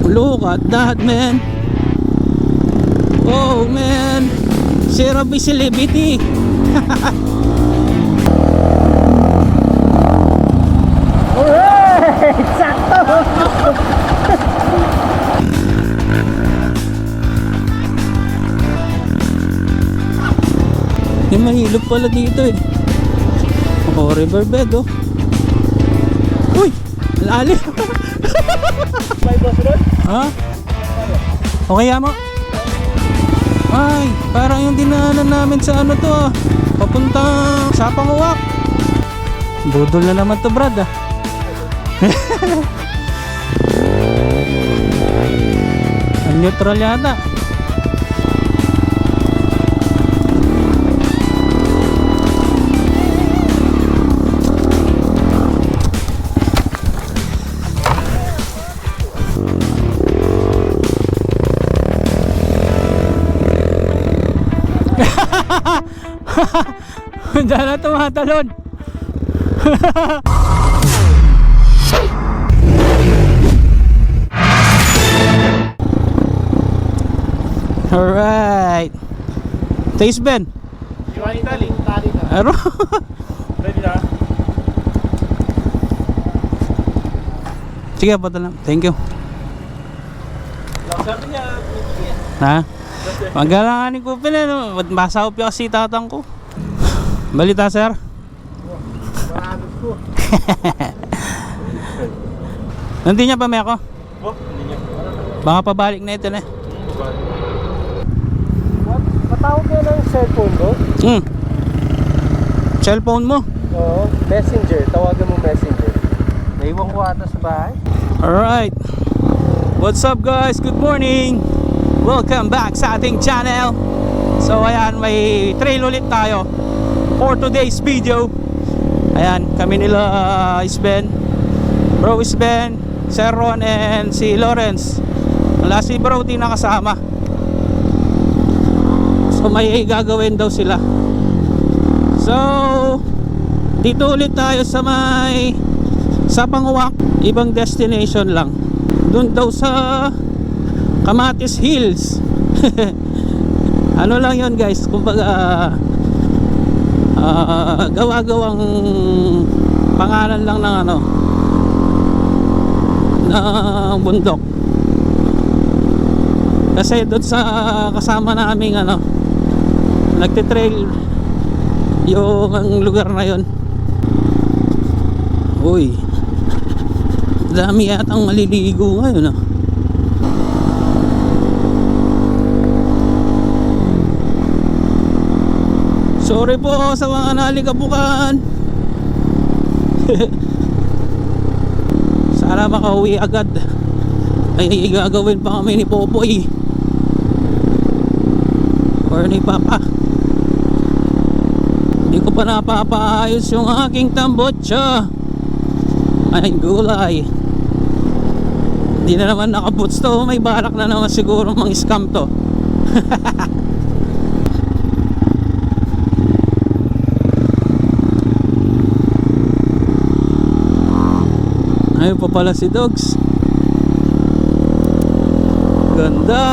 Look at that, man. Oh man, zero visibility. Alright! Sakto! Yung mahilog pala dito eh. Oh, riverbed oh. Uy! Lalim! May boss road? Ha? Okay mo? Ay, parang yung dinaanan namin sa ano to ah. Papuntang Sapanguwak. Budol na naman to, Brad ah. Ang neutral yata. Diyan na tumatalon. Alright. Taste Ben. Iwan Italy. Aro. Ready na? Sige, pata lang. Thank you. Sabi niya, Ha? Magalangan ko pala, no? Basa ko pa kasi tatang ko. Balita, sir? maraming ko. Hindi niya pa may ako? Oh, hindi niya. Baka pabalik na ito na. Matawag ka ng cellphone mo? Cellphone mo? Oo, messenger. Tawagan mo messenger. Naiwan ko ata sa bahay. Alright. What's up guys? Good morning. Welcome back sa ating channel. So ayan, may trail ulit tayo for today's video. Ayan, kami nila Sven, Bro Sven, Sir Ron, and si Lawrence. Wala si Bro, di nakasama. So may gagawin daw sila. So dito ulit tayo sa may Sapanguwak. Ibang destination lang. Doon daw sa Kamatis Hills. Ano lang yon guys, kumbaga gawa-gawang pangalan lang ng ano, ng bundok. Kasi doon sa kasama naming ano, nagte-trail yung lugar na yon. Uy, dami yatang maliligo ngayon ah. Sorry po sa mga nalikabukan. Sana makauwi agad. Ay gagawin pa kami ni Popoy or ni Papa. Hindi ko pa napapaayos yung aking tambotsa. Ay gulay. Hindi na naman nakaboots to. May barak na naman siguro mang scam to. Ayun pa pala si Dogs. Ganda.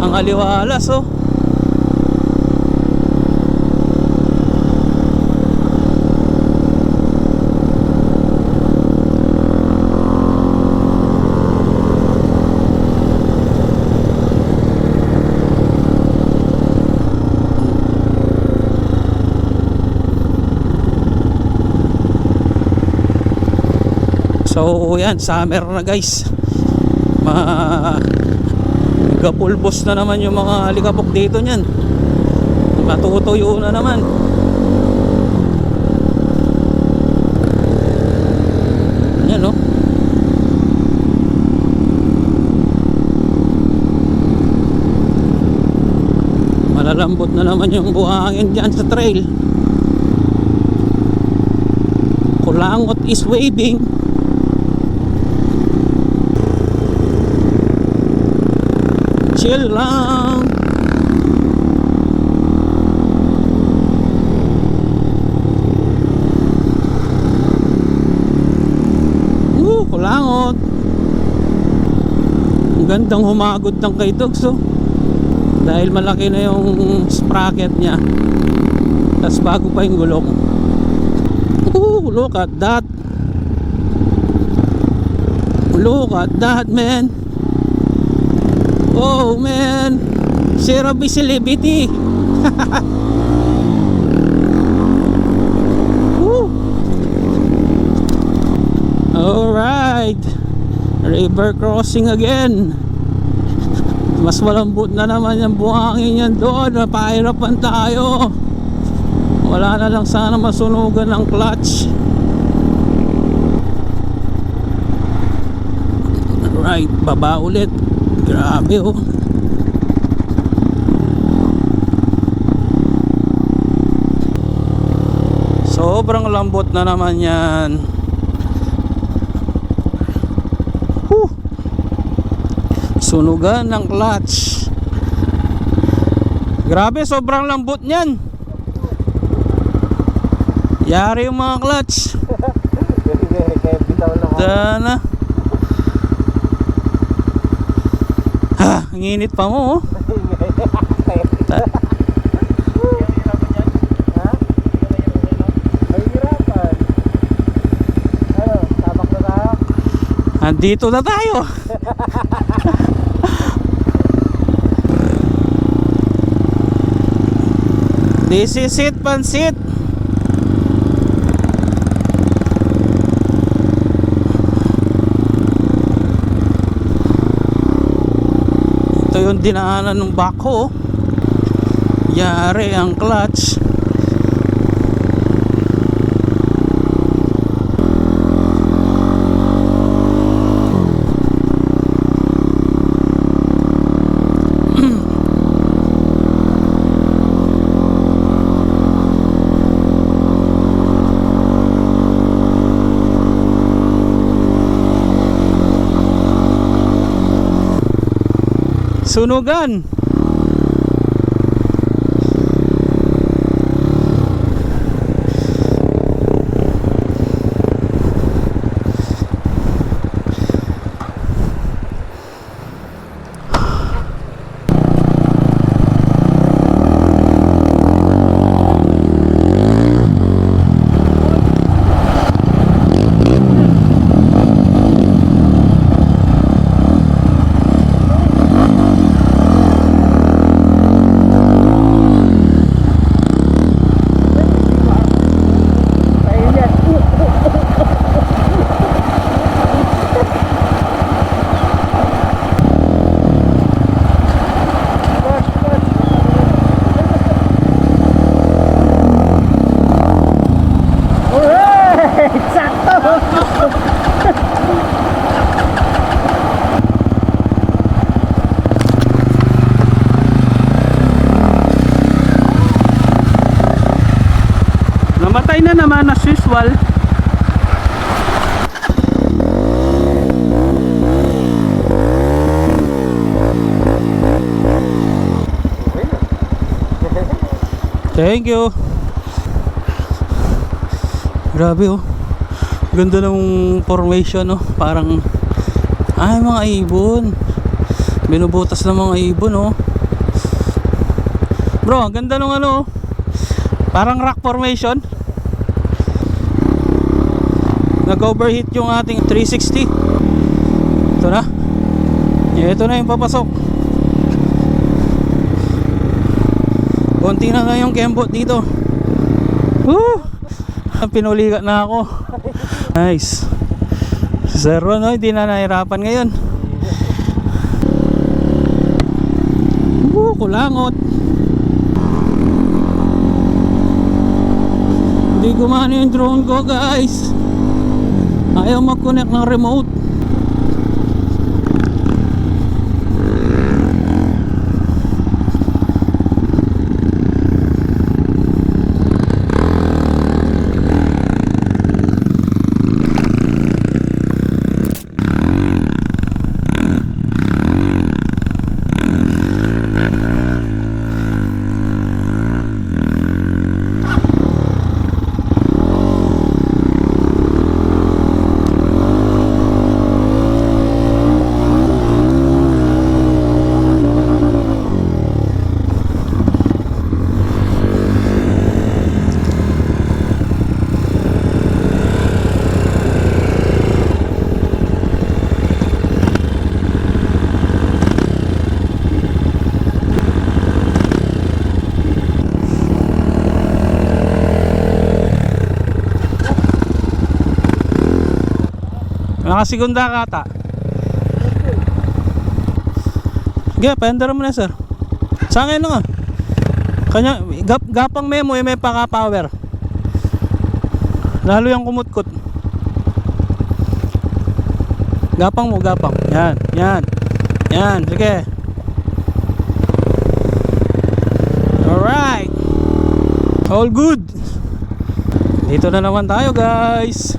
Ang aliwalas oh. So yan, summer na guys. Gapulbos na naman yung mga alikabok dito niyan. Matutuyo na naman. Yan no. Malalambot na naman yung buhangin dyan sa trail. Kulangot is waving. Chill lang. Kulangot. gandang humagod ng kay Tugs, oh. Dahil malaki na yung sprocket niya. Tapos bago pa yung gulong. Look at that. Look at that, man. Oh man, zero visibility. Alright, river crossing again. Mas malambot na naman yung buhangin yan doon. Napahirapan tayo. Wala na lang sana masunugan ng clutch. Alright, baba ulit. Grabe, oh. Sobrang lambot na naman yan. Sunugan ng clutch. Grabe, sobrang lambot niyan. Yari yung mga clutch. Kaya bitaw lang ako. Dana. Ha, ang init pa mo, oh. Mahirapan. Ano, tabak na tayo? Andito na tayo. This is it, pansit. Ito yung dinaanan ng backhoe. Yari ang clutch. Sunugan. Namatay na naman as usual. Thank you. Grabe, oh. Ganda ng formation, oh. Parang ay, mga ibon. Binubutas ng mga ibon, oh. Bro, ang ganda ng ano, oh. Parang rock formation. Nag-overheat yung ating 360. Ito na. Ito na yung papasok. Konti na nga yung kembot dito. Woo! Pinulikat na ako. Nice. Sir Ron, no? Hindi na nahirapan ngayon. Woo! Kulangot. Hindi gumana yung drone ko, guys. Ayaw mag-connect ng remote. Nakasigunda ka ata. Sige, paandar mo na sir. Sa akin nga. Kanya, gapang memo may paka-power. Lalo yung kumutkot. Gapang mo, gapang. Yan, yan. Yan, sige. Alright. All good. Dito na naman tayo guys.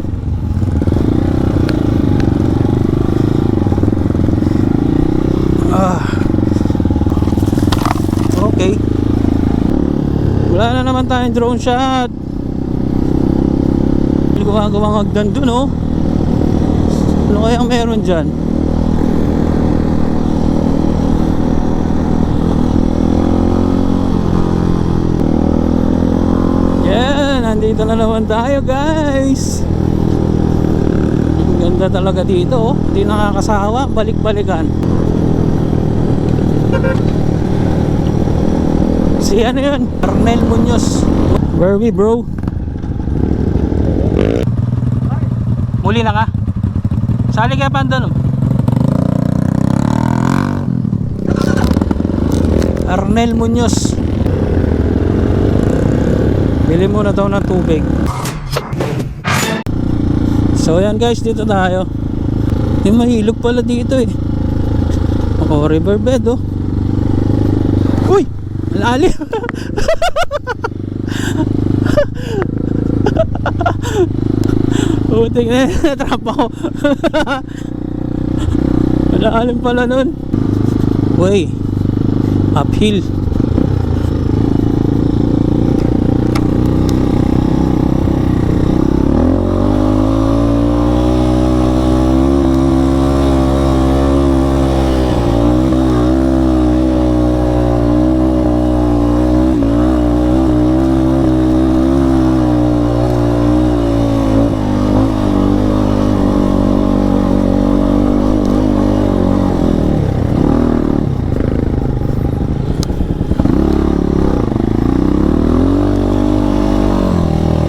Okay. Wala na naman tayong drone shot. Hindi ko gagawang hagdan dun oh. Ano kaya meron dyan? Yan, nandito na naman tayo guys. Ang ganda talaga dito oh. Hindi nakakasawa, balik-balikan. Si ano yun? Arnel Munoz. Where are we bro? Muli na ka? Sali kaya panda no? Arnel Munoz. Bili muna daw ng tubig. So yan guys, dito tayo. May mahilog pala dito eh. Ako riverbed oh. Uy! Lalim. Butik na natrap ako. Lalim pala nun. Uy, uphill.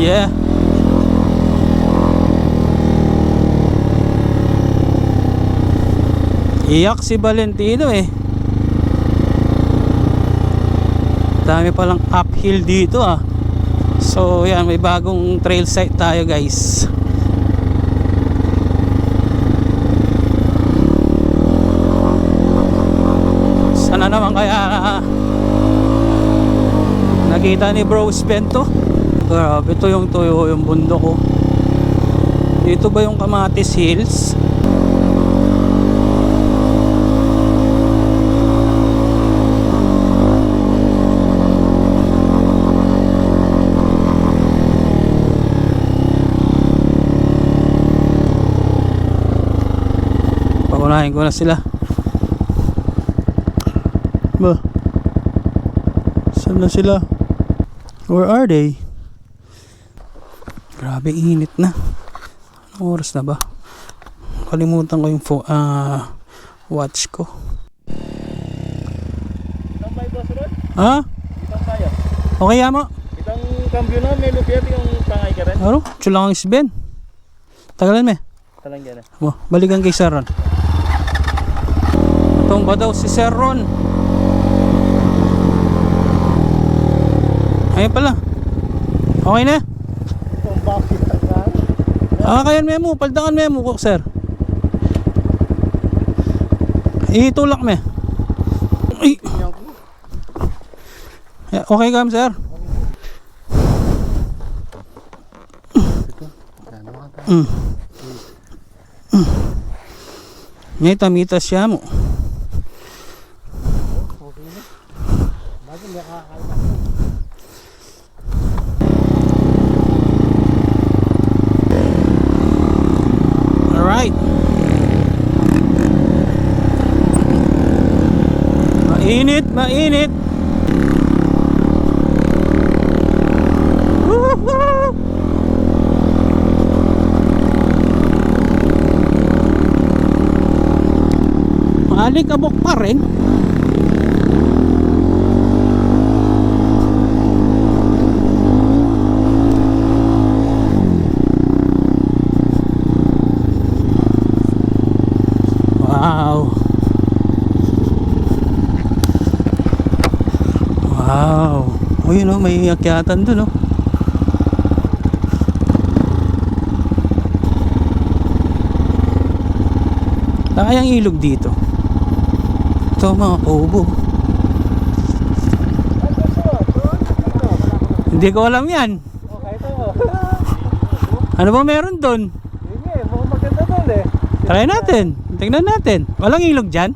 Yeah. Iyak si Valentino eh. Dami palang uphill dito ah. So yan, may bagong trail site tayo guys. Sana naman kaya nakita ni Bro Spento. Grabe, ito yung tuyo yung bundok ko. Dito ba yung Kamatis Hills? Pagunahin ko na sila. Ba? Saan na sila? Where are they? Grabe, init na. Anong oras na ba? Kalimutan ko yung watch ko. Itang may boss ron? Ha? Itang kaya? Okay mo? Itang cambio na, may lupiyat yung tangay ka rin? Aro, chulang ang isben. Tagalan me. Talang dyan Oh, balikan kay Sir Ron. Itong ba daw si Sir Ron? Ayun pala. Okay na? Kayan memo, paldangan memo ko, sir. Itulak me. Ay. Okay kam, sir. May tamita siya mo. Alright. Mainit, mainit. Woohoo! Maalikabok pa rin. Wow. Wow. O yun o, may akyatan dun o. Kayang ilog dito. Ito mga kubo. Hindi ko alam yan. Okay to. Ano ba meron dun? Yun nga eh, mukhang maganda doon eh. Try natin. Tingnan natin. Walang ilog dyan?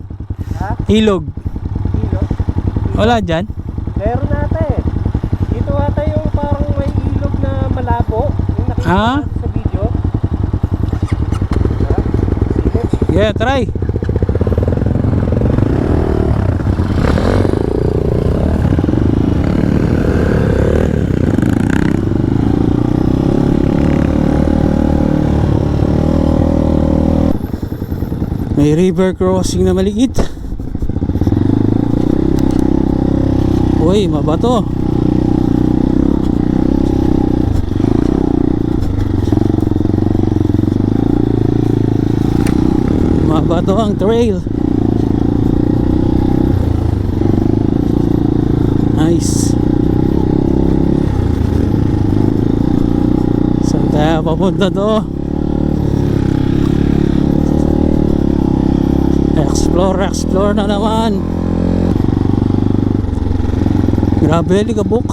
Ha? Ilog. Ilog? Wala dyan? Meron nata eh. Dito ata yung parang may ilog na malabo. Yung nakita Ah? natin sa video. Ha? Sige. Yeah, try. May river crossing na maliit. Uy, mabato. Mabato ang trail. Nice. Saan tayo papunta to? Explore na naman. Grabe, Ligabok.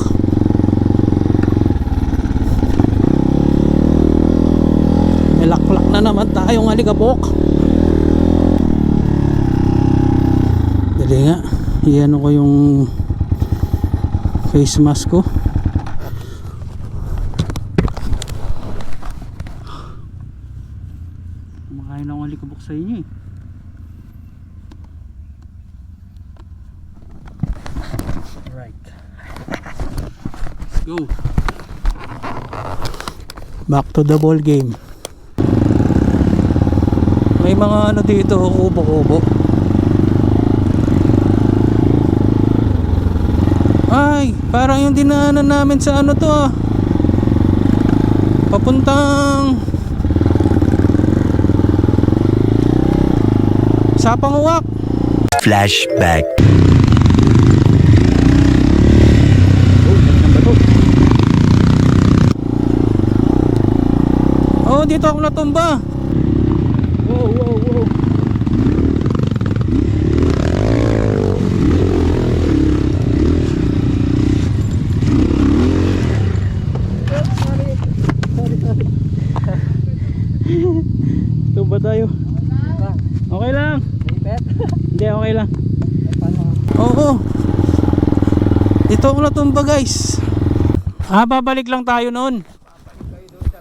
Nilaklak na naman tayong Aligabok. Dali nga, iyan ko yung face mask ko. Kumakain akong Aligabok sa inyo eh. Right. Let's go. Back to the ball game. May mga ano dito, kubo-kubo. Ay, parang yung dinaanan namin sa ano to ah. Papuntang Sapanguwak. Flashback. Oh, dito ako natumba. Wow, wow, wow. Sorry. Tumba tayo. Okay lang. Ipet? Hindi, okay lang. Ay, paano ka? Oo. Dito ako natumba guys. Ah, babalik lang tayo noon.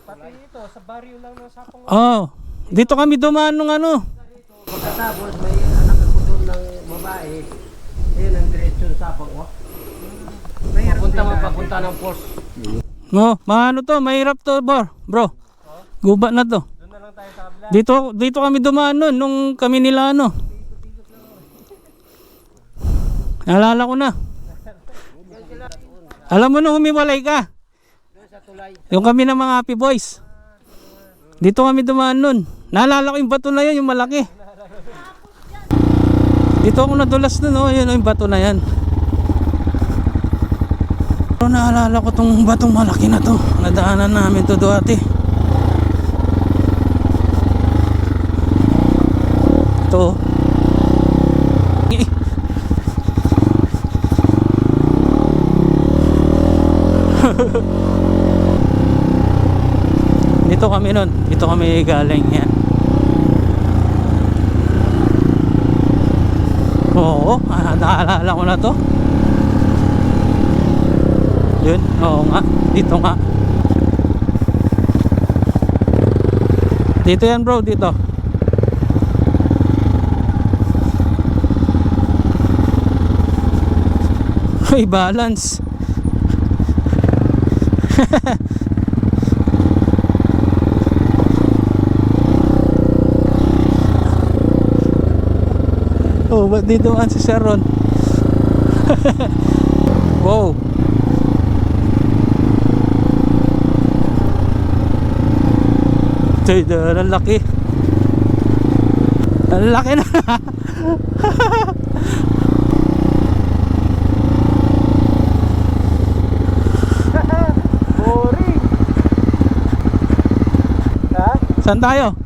Pati ito, sa baryo lang ng Sapang. Oh, dito kami dumaan nung ano. Pagkatapos may anak ako doon ng babae. Ayun ang diretso sa Sapang. Papunta ng force. No, maano to, mahirap to, bro. Gubat na to. Doon na lang tayo sa kabila. Dito kami dumaan nun nung kami nila ano. Naalala ko na. Alam mo nung humiwalay ka. Yung kami ng mga Happy Boys. Dito kami dumaan nun. Naalala ko yung bato na yun, yung malaki. Dito ako nadulas nun, oh, yun, yung bato na yan. Pero naalala ko tong batong malaki na to. Nadaanan namin to dati. Ito. Dito kami nun. Dito kami galing yan. Oo, naalala ko na to. Yun, oo nga. Dito nga. Dito yan bro, dito. May balance. Oh, ba't dito ang si Sharon? Wow. Ito, ang laki. Ang laki na. Boring. Ha? Saan tayo?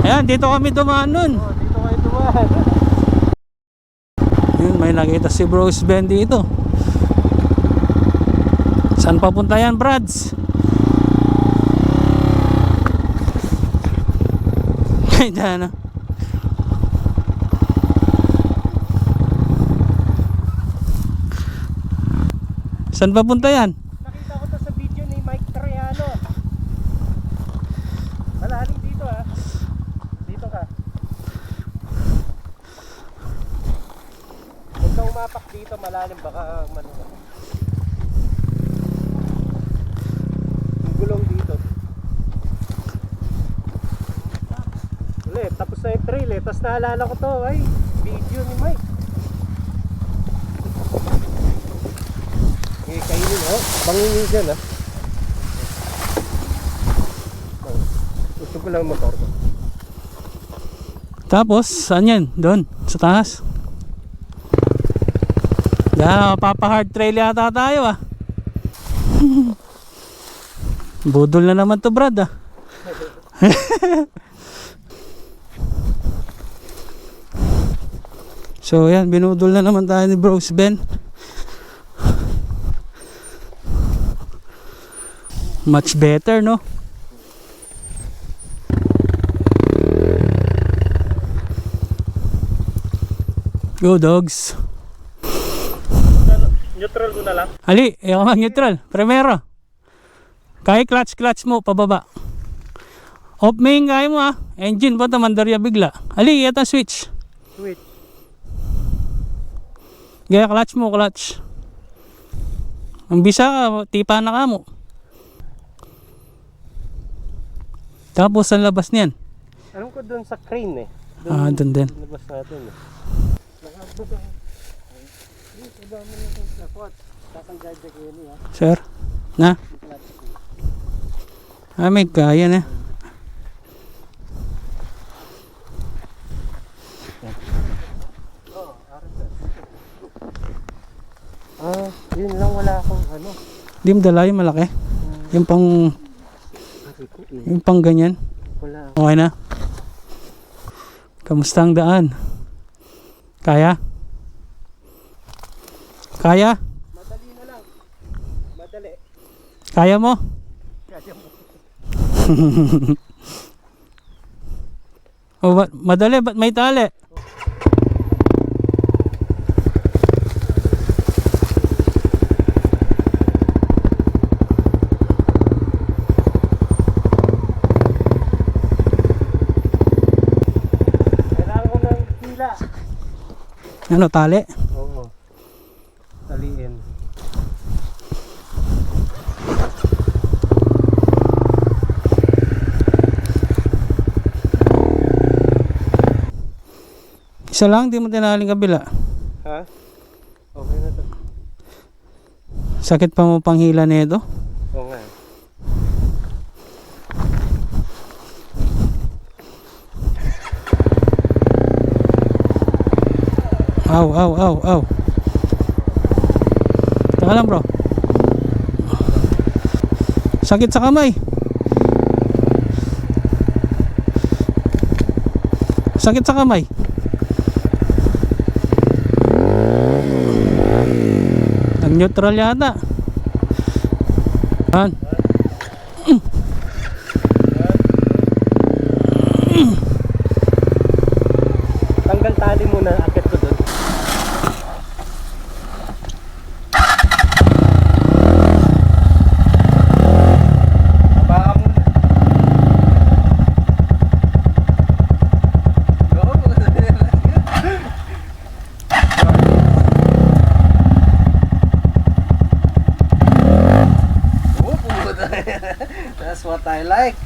Ayan, dito kami dumaan nun. Oh, dito kayo dumaan. Yun, may nakita si Bros Ben dito. Saan papunta yan, Brads? Ay, na. Saan papunta yan? Nakita ko to sa video ni Mike Triano. Malalim dito ha. Dito ka. Huwag ka umapak dito, malalim baka manuha. Yung gulong dito. Ulit, tapos na yung trail eh. Tapos naalala ko to, ay, video ni Mike. Okay, kainin oh. Bangingin dyan ah. Gusto ko lang motor ko. Tapos, saan yan? Doon, sa taas. Papa-hard trail yata tayo ah. Budol na naman to, Brad ah. So yan, binudol na naman tayo ni Bros Ben. Much better, no? Go dogs. Neutral ko na lang. Ali, ayaw mag neutral. Primero. Kaya clutch mo, pababa. Off main kaya mo ah. Engine pa ito, mandarya bigla. Ali, yata switch. Switch. Gaya clutch mo, clutch. Ang bisa ka, tipa na ka mo. Tapos ang labas niyan. Alam ko doon sa crane eh. Doon din. Labas natin eh. Nakabog ang... Dito dami na itong snapot. Tatanggal dyan kayo niya. Sir? Na? May kaya na. Yun lang wala akong ano. Di mo dala yung malaki? Yung pang ganyan? Wala. Okay na? Kamusta ang daan? Kaya? Kaya? Madali na lang. Madali. Kaya mo? Kaya mo. O, madali, ba't may tali? Ano, tali? Oo. Taliin. Isa lang, di mo tinaling kabila. Ha? Okay na to. Sakit pa mo panghila nito? Oo nga. Aw. Taka lang bro. Sakit sa kamay. Sakit sa kamay. Nag-neutral yata. Yan. Tanggal tali muna, akit ko doon. Baka muna. Oo, pumunta. That's what I like.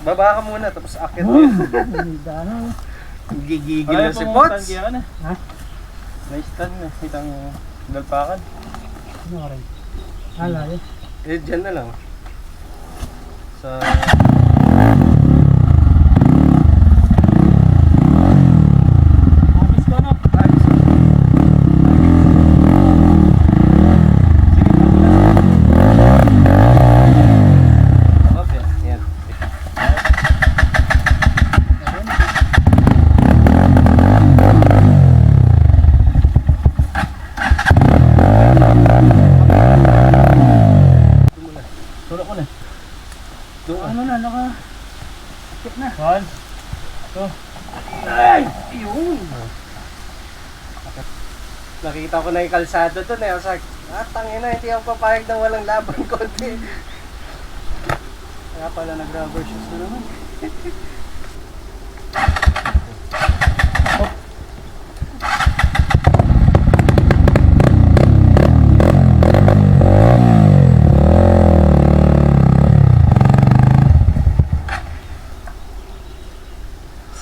Baba ka muna, tapos akit mo. Gigigil na si Pots. Ha? May stand na. Itang dalpakan. Ano ka rin? Hala eh. Eh, dyan na lang. sa Amis ko no. Okay, yan. Tulok ko na. Doon. Ano na, Skip na. 1, 2. Yun. Nakita ko na yung kalsado doon eh. Sabi, tangina, hindi ako papayag na walang laban konti. Kaya pala nag-rubber shoes na naman.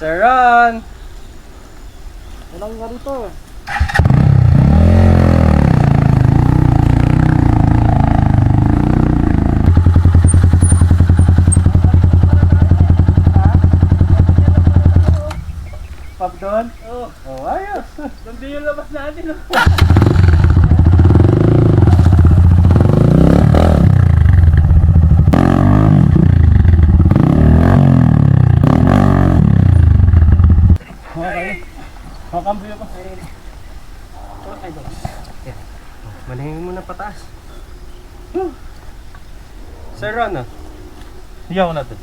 Sir Ron! Walang nga rito eh. Pop doon? Oo. Oh, ayos. Nandun yung labas natin. Okay. Makambyo pa. Manahingin mo na pataas. Sir Ron ah. Hiyaw natin.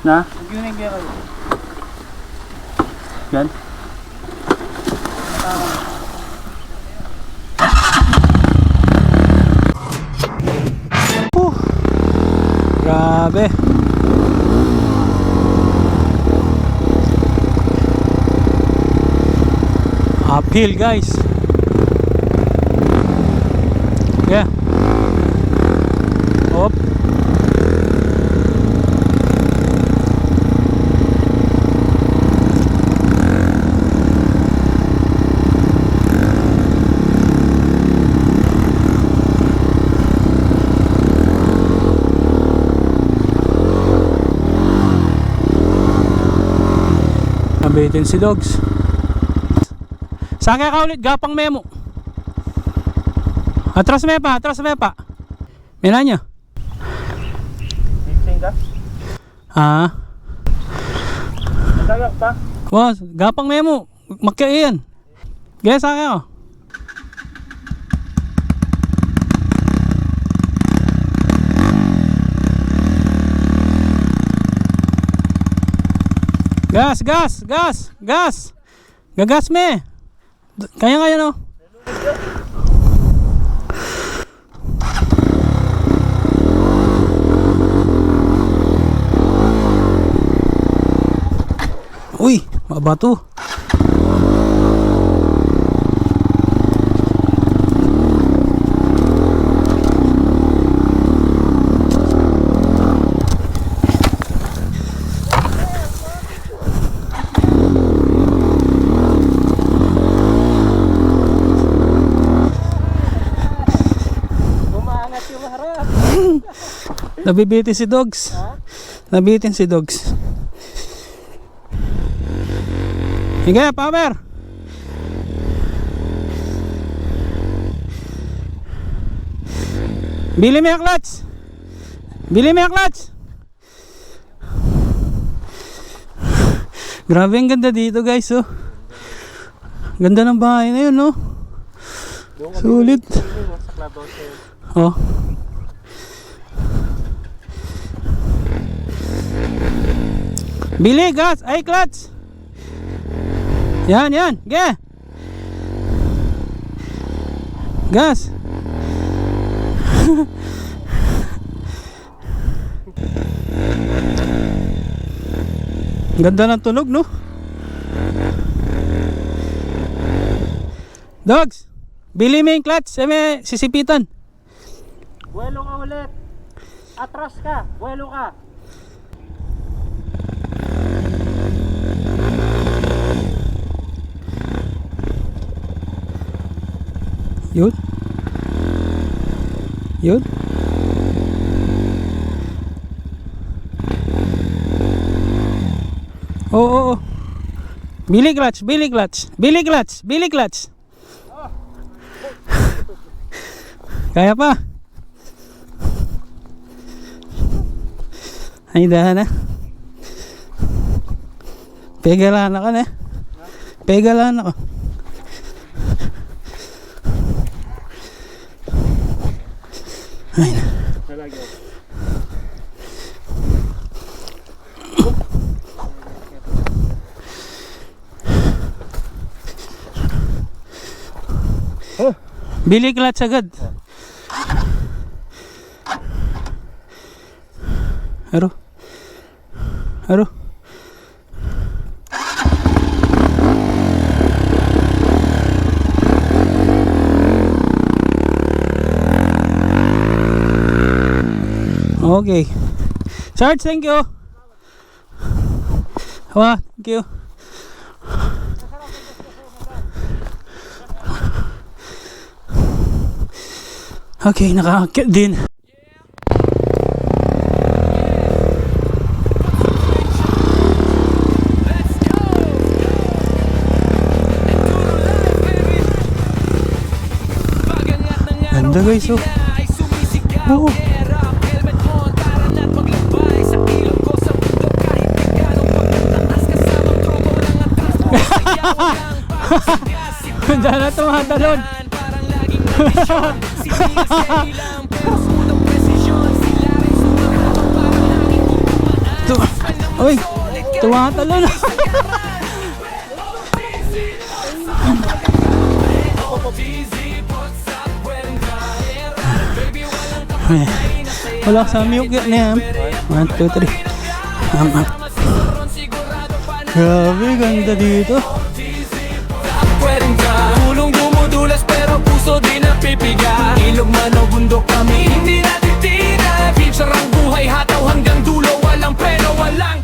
Na? Yun yung kaya kayo. Yan? Grabe. Uphill guys. Yeah. Hop. Nabitin si Dogs. Saan kaya ka ulit? Gapang Memo. Atras me pa. Menan nyo? Fixing ka? Ah. Nagagap pa? Was, Gapang Memo. Makiayan. Gaya sa akin ako. Gas. Gagas me. Kaya no. Uy, mabato. Umaangat yung harap. Nabibitin si Dogs. Nabitin si Dogs. Sige, power. Bili mo yung clutch. Grabe ang ganda dito guys, oh. Ganda ng bahay na yun, no? Sulit. Oh. Bili, gas, ay clutch. Yan, ge. Gas. Ganda ng tunog, no? Dogs, bili mo yung clutch, may sisipitan. Buwelo ka ulit. Atras ka. Buwelo ka. Yun. Yun. Oo, oo, oo. Billy clutch, Billy clutch, Billy clutch, Billy clutch. Kaya pa. Ay, dahan na. Pegalan ako na. Pegalan ako. Ay na. Talaga. Billy clutch agad. Aro. Aro. Okay. Sarge, thank you. Thank you. Okay, nakakakit din. Ganda guys, oh. Oo. Ganda na tumatalon. Uy, tumatalon. Wala sa miyok na yan. 1, 2, 3. Grabe, ganda dito. Tulong dumudulas pero puso di napipiga. Ilog man o bundok kami hindi natin tira. Future ang buhay hataw hanggang dulo. Walang pero walang